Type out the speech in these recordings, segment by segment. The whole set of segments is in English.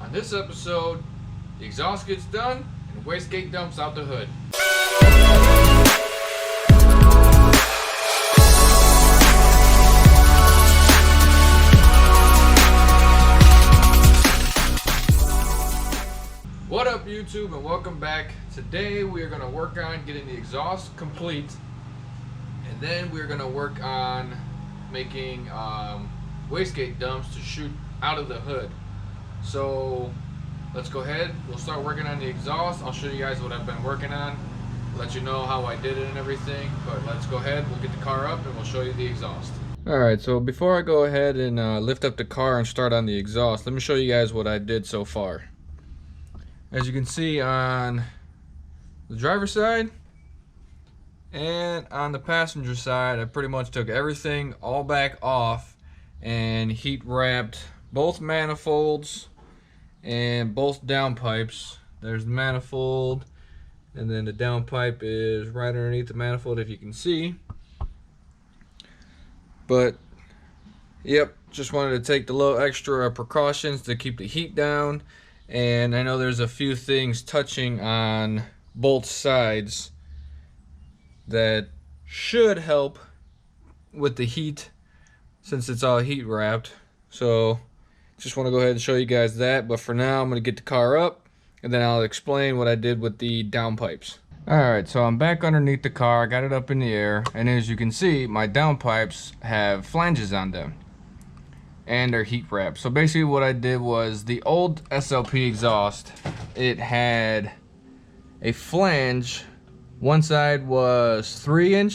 On this episode, the exhaust gets done and wastegate dumps out the hood. What up YouTube, and welcome back. Today we are going to work on getting the exhaust complete, and then we're going to work on making wastegate dumps to shoot out of the hood. So let's go ahead, we'll start working on the exhaust. I'll show you guys what I've been working on, let you know how I did it and everything, but let's go ahead, we'll get the car up and we'll show you the exhaust. Alright, so before I go ahead and lift up the car and start on the exhaust, let me show you guys what I did so far. As you can see on the driver's side and on the passenger side, I pretty much took everything all back off and heat wrapped both manifolds and both downpipes. There's the manifold, and then the downpipe is right underneath the manifold, if you can see. But yep, just wanted to take the little extra precautions to keep the heat down. And I know there's a few things touching on both sides that should help with the heat since it's all heat wrapped. So just want to go ahead and show you guys that, but for now I'm going to get the car up and then I'll explain what I did with the downpipes. Alright, so I'm back underneath the car, I got it up in the air, and as you can see my downpipes have flanges on them and they're heat wrapped. So basically what I did was, the old SLP exhaust, it had a flange. One side was 3"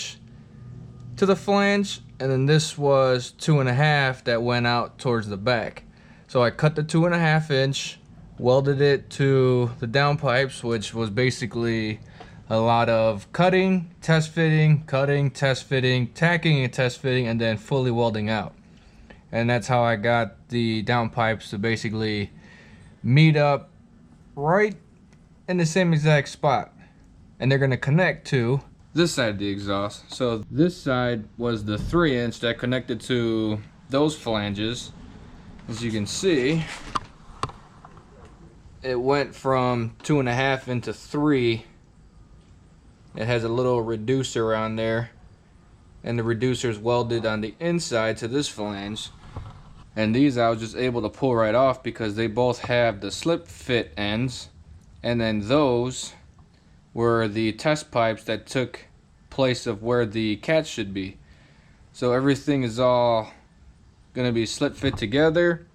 to the flange, and then this was 2.5 that went out towards the back. So I cut the 2.5", welded it to the downpipes, which was basically a lot of cutting, test fitting, cutting, test fitting, tacking and test fitting, and then fully welding out. And that's how I got the downpipes to basically meet up right in the same exact spot. And they're gonna connect to this side of the exhaust. So this side was the 3" that connected to those flanges. As you can see, it went from 2.5 into 3. It has a little reducer on there, and the reducer is welded on the inside to this flange. And these I was just able to pull right off because they both have the slip fit ends, and then those were the test pipes that took place of where the cats should be. So everything is all gonna be slip fit together,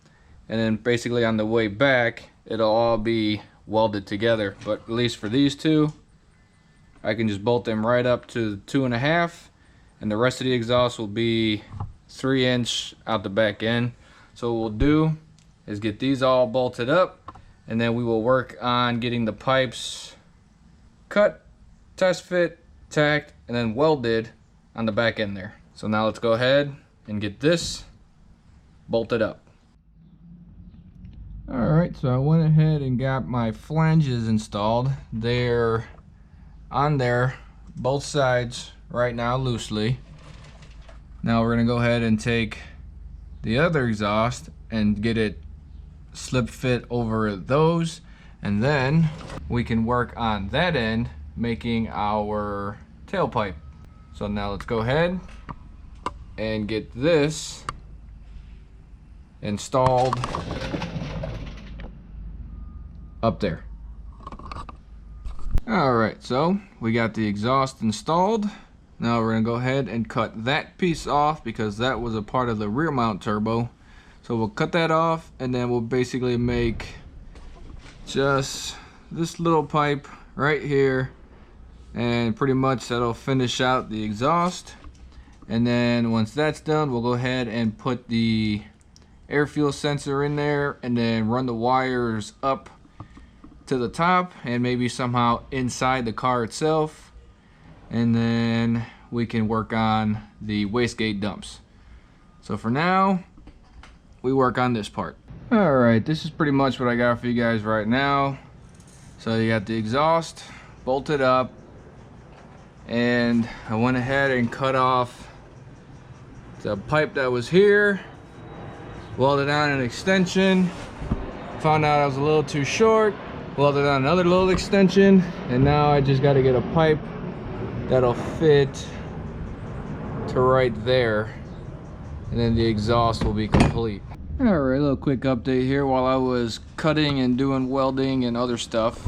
and then basically on the way back it'll all be welded together. But at least for these two, I can just bolt them right up to 2.5, and the rest of the exhaust will be 3" out the back end. So what we'll do is get these all bolted up, and then we will work on getting the pipes cut, test fit, tacked, and then welded on the back end there. So now let's go ahead and get this bolted up. Alright, so I went ahead and got my flanges installed. They're on there, both sides right now loosely. Now we're going to go ahead and take the other exhaust and get it slip fit over those, and then we can work on that end making our tailpipe. So now let's go ahead and get this installed up there. Alright, so we got the exhaust installed. Now we're gonna go ahead and cut that piece off because that was a part of the rear mount turbo. So we'll cut that off, and then we'll basically make just this little pipe right here, and pretty much that'll finish out the exhaust. And then once that's done, we'll go ahead and put the air fuel sensor in there, and then run the wires up to the top and maybe somehow inside the car itself, and then we can work on the wastegate dumps. So for now, we work on this part. Alright, this is pretty much what I got for you guys right now. So you got the exhaust bolted up, and I went ahead and cut off the pipe that was here, welded on an extension, Found out I was a little too short, welded on another little extension, and now I just got to get a pipe that'll fit to right there, and then the exhaust will be complete. All right, a little quick update here. While I was cutting and doing welding and other stuff,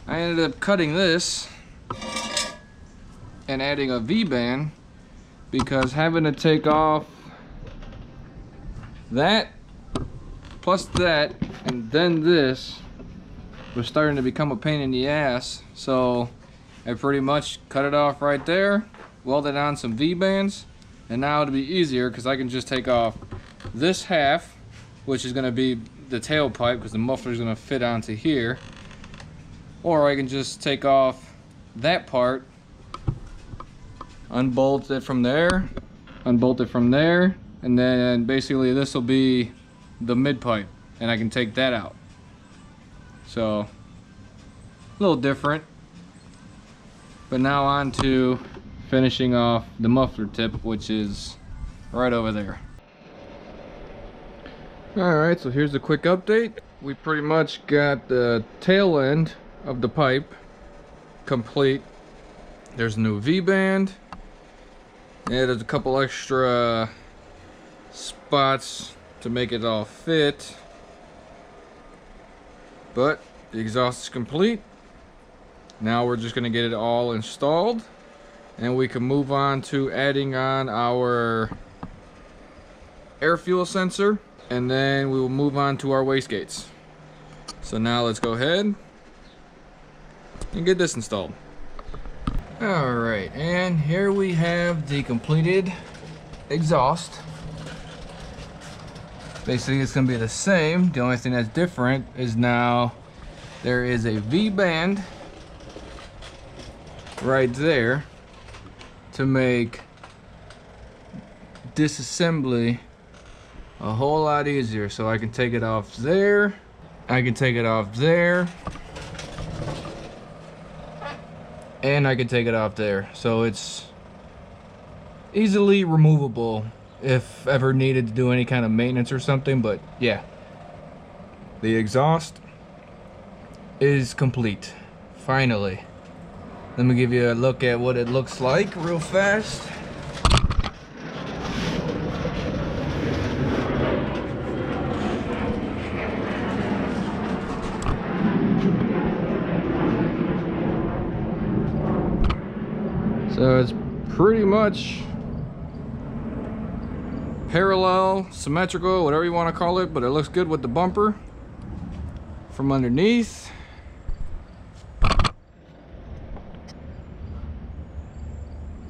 I ended up cutting this and adding a V-band, because having to take off that plus that and then this was starting to become a pain in the ass. So I pretty much cut it off right there, welded on some V-bands, and now it'll be easier because I can just take off this half, which is going to be the tailpipe because the muffler is going to fit onto here, or I can just take off that part, unbolt it from there, unbolt it from there, and then basically this will be the mid pipe, and I can take that out. So a little different. But now on to finishing off the muffler tip, which is right over there. Alright, so here's a quick update. We pretty much got the tail end of the pipe complete. There's a new V-band. Yeah, there's a couple extra spots to make it all fit. But the exhaust is complete. Now we're just going to get it all installed, and we can move on to adding on our air fuel sensor, and then we will move on to our wastegates. So now let's go ahead and get this installed. Alright, and here we have the completed exhaust. Basically it's going to be the same. The only thing that's different is now there is a V-band right there to make disassembly a whole lot easier. So I can take it off there, I can take it off there, and I can take it off there. So it's easily removable if ever needed to do any kind of maintenance or something. But yeah, the exhaust is complete, finally. Let me give you a look at what it looks like real fast. So it's pretty much parallel, symmetrical, whatever you want to call it, but it looks good with the bumper from underneath.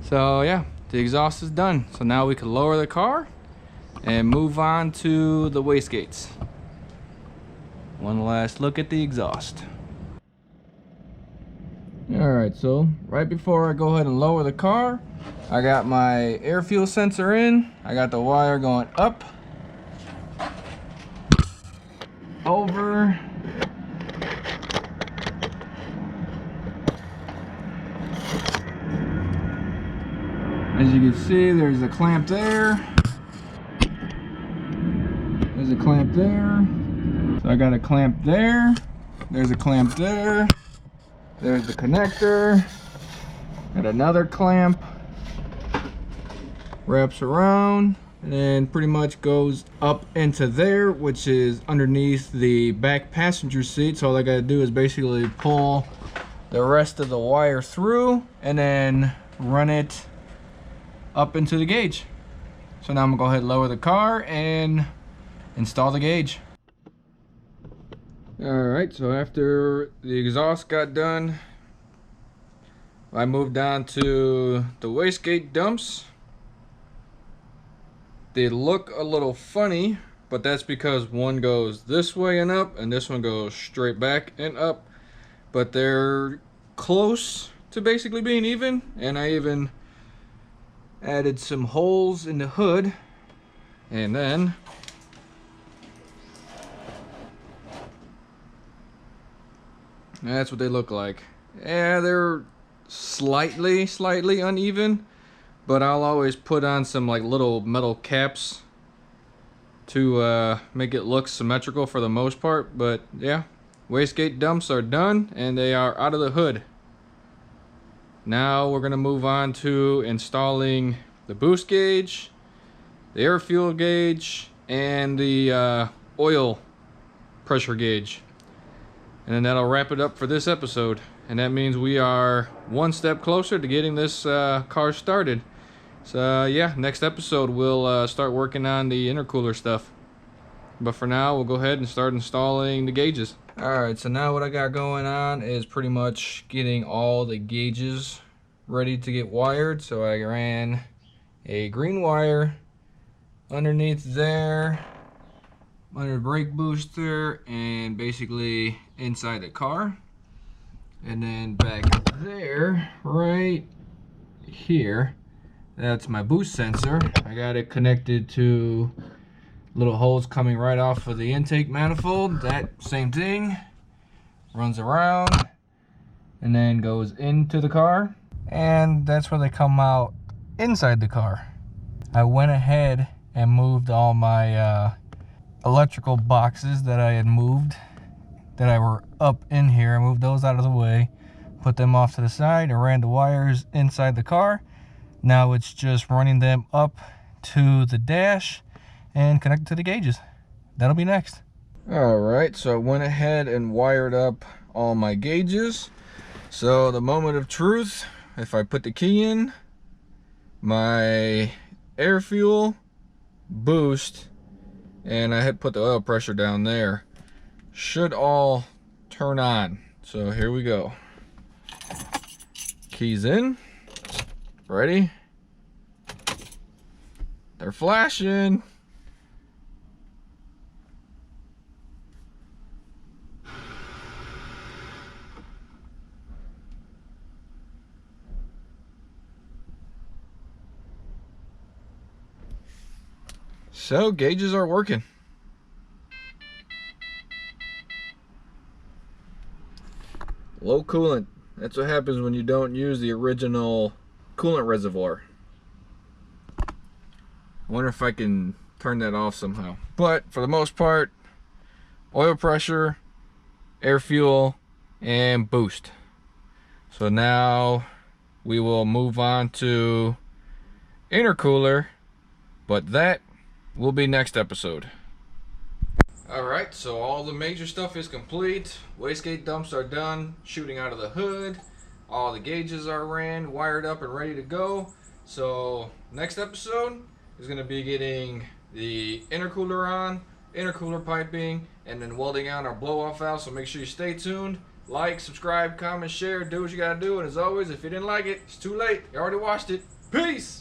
So yeah, the exhaust is done. So now we can lower the car and move on to the wastegates. One last look at the exhaust. Alright, so right before I go ahead and lower the car, I got my air fuel sensor in. I got the wire going up, over, as you can see, there's a clamp there, there's a clamp there, so I got a clamp there, there's a clamp there, there's the connector, and another clamp, wraps around, and then pretty much goes up into there, which is underneath the back passenger seat. So all I gotta do is basically pull the rest of the wire through and then run it up into the gauge. So now I'm gonna go ahead and lower the car and install the gauge. Alright, so after the exhaust got done, I moved on to the wastegate dumps. They look a little funny, but that's because one goes this way and up, and this one goes straight back and up. But they're close to basically being even, and I even added some holes in the hood, and then that's what they look like. Yeah, they're slightly uneven, but I'll always put on some like little metal caps to make it look symmetrical for the most part. But yeah, wastegate dumps are done and they are out of the hood. Now we're gonna move on to installing the boost gauge, the air fuel gauge, and the oil pressure gauge. And then that'll wrap it up for this episode. And that means we are one step closer to getting this car started. So yeah, next episode we'll start working on the intercooler stuff. But for now, we'll go ahead and start installing the gauges. Alright, so now what I got going on is pretty much getting all the gauges ready to get wired. So I ran a green wire underneath there, under the brake booster, and basically inside the car. And then back there, right here, that's my boost sensor. I got it connected to little holes coming right off of the intake manifold. That same thing runs around and then goes into the car, and that's where they come out inside the car. I went ahead and moved all my electrical boxes that I had moved, that I were up in here. I moved those out of the way, put them off to the side, and ran the wires inside the car. Now it's just running them up to the dash and connect to the gauges. That'll be next. Alright, so I went ahead and wired up all my gauges. So the moment of truth, if I put the key in, my air fuel, boost, and I had put the oil pressure down there, should all turn on. So here we go. Keys in. Ready? They're flashing. So gauges are working. Low coolant. That's what happens when you don't use the original coolant reservoir. I wonder if I can turn that off somehow. But for the most part, oil pressure, air fuel, and boost. So now we will move on to intercooler, but that will be next episode. Alright, so all the major stuff is complete. Wastegate dumps are done, shooting out of the hood. All the gauges are ran, wired up, and ready to go. So next episode is going to be getting the intercooler on, intercooler piping, and then welding on our blow-off valve. So make sure you stay tuned. Like, subscribe, comment, share, do what you gotta do. And as always, if you didn't like it, it's too late. You already watched it. Peace!